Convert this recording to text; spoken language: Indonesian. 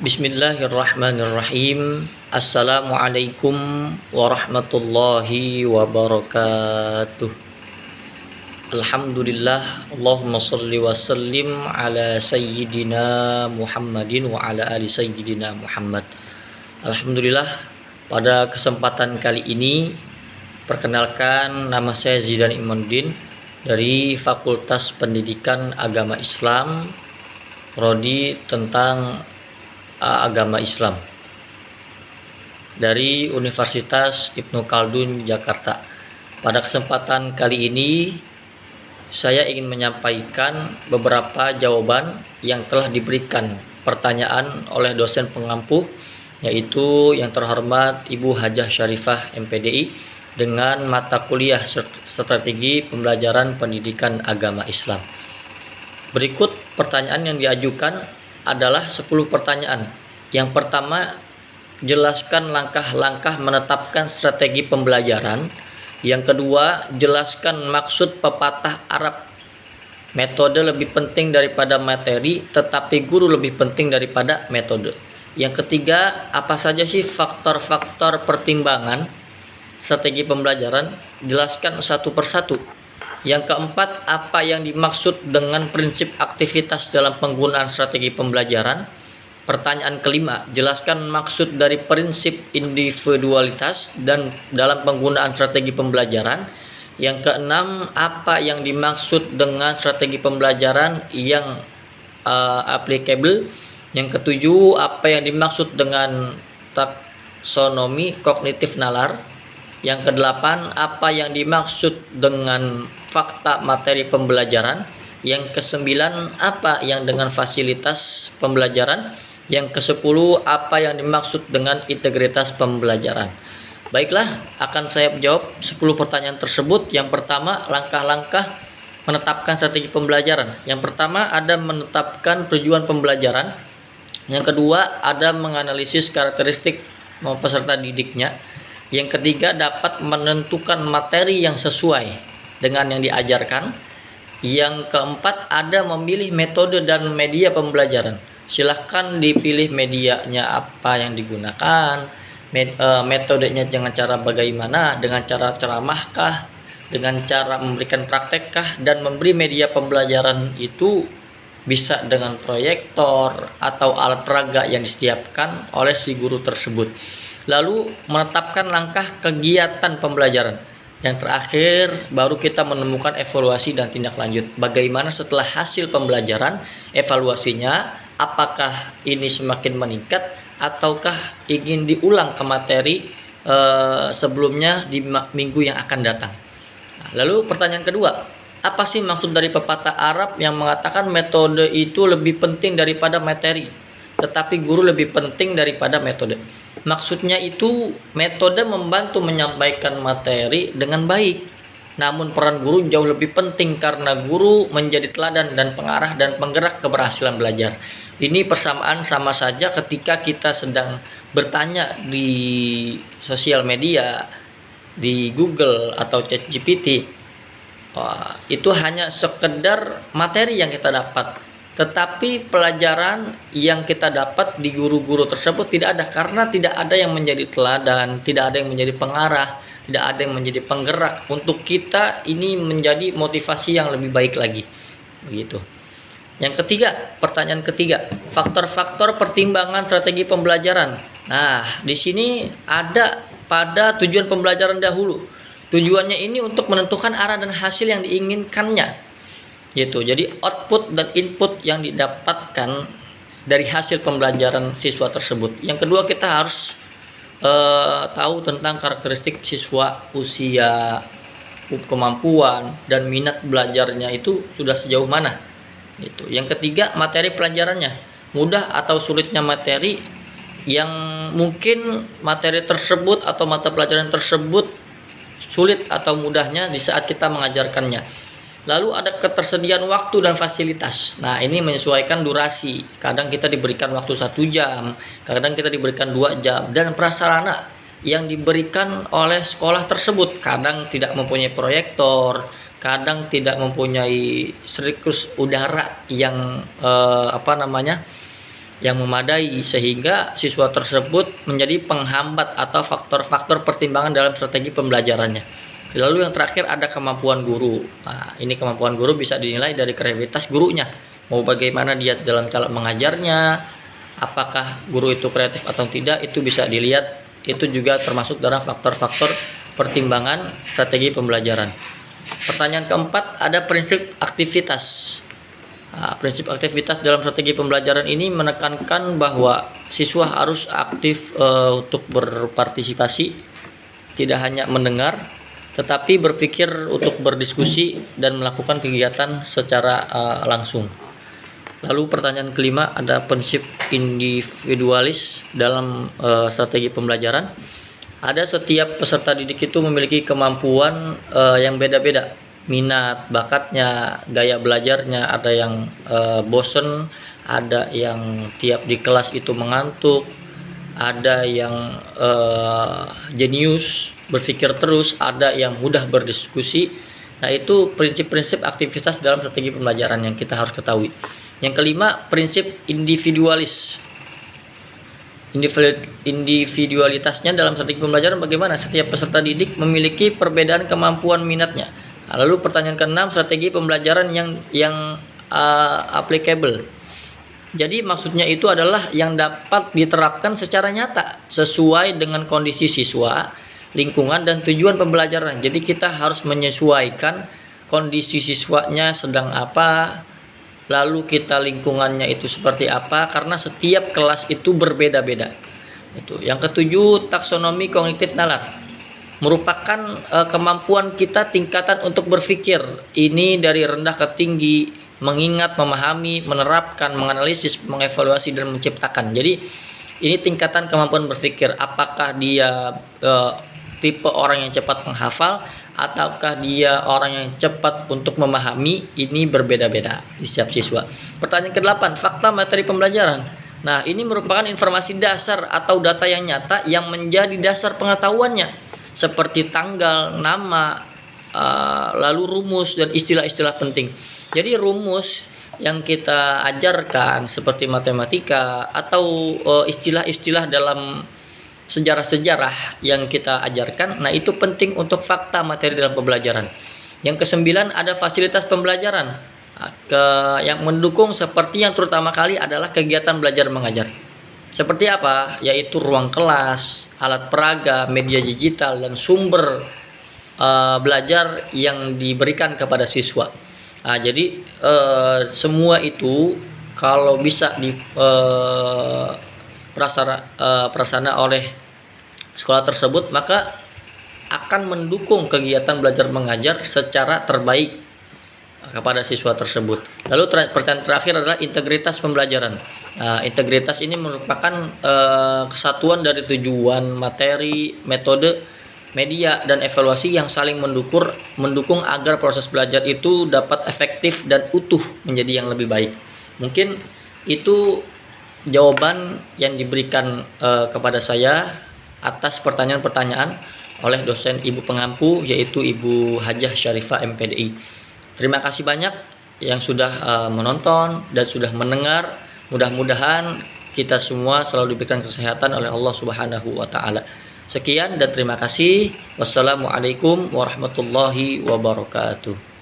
Bismillahirrahmanirrahim. Assalamualaikum warahmatullahi wabarakatuh. Alhamdulillah. Allahumma salli wa sallim ala sayyidina Muhammadin wa ala ali sayyidina Muhammad. Alhamdulillah, pada kesempatan kali ini perkenalkan, nama saya Zidan Imanuddin dari Fakultas Pendidikan Agama Islam, Prodi tentang Agama Islam dari Universitas Ibnu Khaldun Jakarta. Pada kesempatan kali ini saya ingin menyampaikan beberapa jawaban yang telah diberikan pertanyaan oleh dosen pengampu, yaitu yang terhormat Ibu Hajah Syarifah MPDI, dengan mata kuliah Strategi Pembelajaran Pendidikan Agama Islam. Berikut pertanyaan yang diajukan adalah 10 pertanyaan. Yang pertama, jelaskan langkah-langkah menetapkan strategi pembelajaran. Yang kedua, jelaskan maksud pepatah Arab, metode lebih penting daripada materi, tetapi guru lebih penting daripada metode. Yang ketiga, apa saja sih faktor-faktor pertimbangan strategi pembelajaran? Jelaskan satu persatu. Yang keempat, apa yang dimaksud dengan prinsip aktivitas dalam penggunaan strategi pembelajaran? Pertanyaan kelima, jelaskan maksud dari prinsip individualitas dan dalam penggunaan strategi pembelajaran. Yang keenam, apa yang dimaksud dengan strategi pembelajaran yang applicable? Yang ketujuh, apa yang dimaksud dengan taksonomi kognitif nalar? Yang kedelapan, apa yang dimaksud dengan fakta materi pembelajaran? Yang kesembilan, apa yang dengan fasilitas pembelajaran? Yang kesepuluh, apa yang dimaksud dengan integritas pembelajaran? Baiklah, akan saya jawab 10 pertanyaan tersebut. Yang pertama, langkah-langkah menetapkan strategi pembelajaran. Yang pertama, ada menetapkan tujuan pembelajaran. Yang kedua, ada menganalisis karakteristik peserta didiknya. Yang ketiga, dapat menentukan materi yang sesuai dengan yang diajarkan. Yang keempat, ada memilih metode dan media pembelajaran. Silahkan dipilih medianya apa yang digunakan, metodenya dengan cara bagaimana, dengan cara ceramahkah, dengan cara memberikan praktekkah, dan memberi media pembelajaran itu bisa dengan proyektor atau alat peraga yang disediakan oleh si guru tersebut. Lalu menetapkan langkah kegiatan pembelajaran. Yang terakhir, baru kita menemukan evaluasi dan tindak lanjut. Bagaimana setelah hasil pembelajaran, evaluasinya, apakah ini semakin meningkat ataukah ingin diulang ke materi sebelumnya di minggu yang akan datang. Lalu pertanyaan kedua, apa sih maksud dari pepatah Arab yang mengatakan metode itu lebih penting daripada materi, tetapi guru lebih penting daripada metode? Maksudnya itu, metode membantu menyampaikan materi dengan baik, namun peran guru jauh lebih penting karena guru menjadi teladan dan pengarah dan penggerak keberhasilan belajar. Ini persamaan sama saja ketika kita sedang bertanya di sosial media, di Google atau ChatGPT. Itu hanya sekedar materi yang kita dapat, tetapi pelajaran yang kita dapat di guru-guru tersebut tidak ada, karena tidak ada yang menjadi teladan, tidak ada yang menjadi pengarah, tidak ada yang menjadi penggerak untuk kita ini menjadi motivasi yang lebih baik lagi. Begitu. Yang ketiga, pertanyaan ketiga, faktor-faktor pertimbangan strategi pembelajaran. Nah, di sini ada pada tujuan pembelajaran dahulu. Tujuannya ini untuk menentukan arah dan hasil yang diinginkannya. Gitu. Jadi output dan input yang didapatkan dari hasil pembelajaran siswa tersebut. Yang kedua, kita harus tahu tentang karakteristik siswa, usia, kemampuan, dan minat belajarnya itu sudah sejauh mana. Gitu. Yang ketiga, materi pelajarannya, mudah atau sulitnya materi, yang mungkin materi tersebut atau mata pelajaran tersebut sulit atau mudahnya di saat kita mengajarkannya. Lalu ada ketersediaan waktu dan fasilitas. Nah, ini menyesuaikan durasi. Kadang kita diberikan waktu 1 jam, kadang kita diberikan 2 jam. Dan prasarana yang diberikan oleh sekolah tersebut kadang tidak mempunyai proyektor, kadang tidak mempunyai sirkus udara yang yang memadai sehingga siswa tersebut menjadi penghambat atau faktor-faktor pertimbangan dalam strategi pembelajarannya. Lalu yang terakhir ada kemampuan guru. Nah, ini kemampuan guru bisa dinilai dari kreativitas gurunya. Mau bagaimana dia dalam cara mengajarnya, apakah guru itu kreatif atau tidak, itu bisa dilihat. Itu juga termasuk dalam faktor-faktor pertimbangan strategi pembelajaran. Pertanyaan keempat, ada prinsip aktivitas. Nah, prinsip aktivitas dalam strategi pembelajaran ini menekankan bahwa siswa harus aktif untuk berpartisipasi, tidak hanya mendengar, tetapi berpikir untuk berdiskusi dan melakukan kegiatan secara langsung. Lalu pertanyaan kelima, ada prinsip individualis dalam strategi pembelajaran. Ada setiap peserta didik itu memiliki kemampuan yang beda-beda. Minat, bakatnya, gaya belajarnya, ada yang bosen, ada yang tiap di kelas itu mengantuk, ada yang jenius, berpikir terus, ada yang mudah berdiskusi. Nah, itu prinsip-prinsip aktivitas dalam strategi pembelajaran yang kita harus ketahui. Yang kelima, prinsip individualis. Individualitasnya dalam strategi pembelajaran bagaimana? Setiap peserta didik memiliki perbedaan kemampuan minatnya. Lalu pertanyaan keenam, strategi pembelajaran yang applicable. Jadi maksudnya itu adalah yang dapat diterapkan secara nyata sesuai dengan kondisi siswa, lingkungan, dan tujuan pembelajaran. Jadi kita harus menyesuaikan kondisi siswanya sedang apa, lalu kita lingkungannya itu seperti apa, karena setiap kelas itu berbeda-beda. Itu. Yang ketujuh, taksonomi kognitif nalar. Merupakan kemampuan kita tingkatan untuk berpikir. Ini dari rendah ke tinggi, mengingat, memahami, menerapkan, menganalisis, mengevaluasi, dan menciptakan. Jadi ini tingkatan kemampuan berpikir. Apakah dia tipe orang yang cepat menghafal, ataukah dia orang yang cepat untuk memahami? Ini berbeda-beda di setiap siswa. Pertanyaan ke-8, fakta materi pembelajaran. Nah, ini merupakan informasi dasar atau data yang nyata yang menjadi dasar pengetahuannya, seperti tanggal, nama, lalu rumus dan istilah-istilah penting. Jadi rumus yang kita ajarkan seperti matematika atau istilah-istilah dalam sejarah-sejarah yang kita ajarkan, nah itu penting untuk fakta materi dalam pembelajaran. Yang ke-9, ada fasilitas pembelajaran yang mendukung, seperti yang terutama kali adalah kegiatan belajar mengajar. Seperti apa? Yaitu ruang kelas, alat peraga, media digital, dan sumber belajar yang diberikan kepada siswa. Nah, jadi semua itu kalau bisa prasarana oleh sekolah tersebut, maka akan mendukung kegiatan belajar mengajar secara terbaik kepada siswa tersebut. Lalu pertanyaan terakhir adalah integritas pembelajaran. Nah, integritas ini merupakan kesatuan dari tujuan, materi, metode, media, dan evaluasi yang saling mendukung agar proses belajar itu dapat efektif dan utuh menjadi yang lebih baik. Mungkin itu jawaban yang diberikan kepada saya atas pertanyaan-pertanyaan oleh dosen Ibu pengampu, yaitu Ibu Hajah Syarifah MPDI. Terima kasih banyak yang sudah menonton dan sudah mendengar. Mudah-mudahan kita semua selalu diberikan kesehatan oleh Allah Subhanahu wa taala. Sekian dan terima kasih. Wassalamualaikum warahmatullahi wabarakatuh.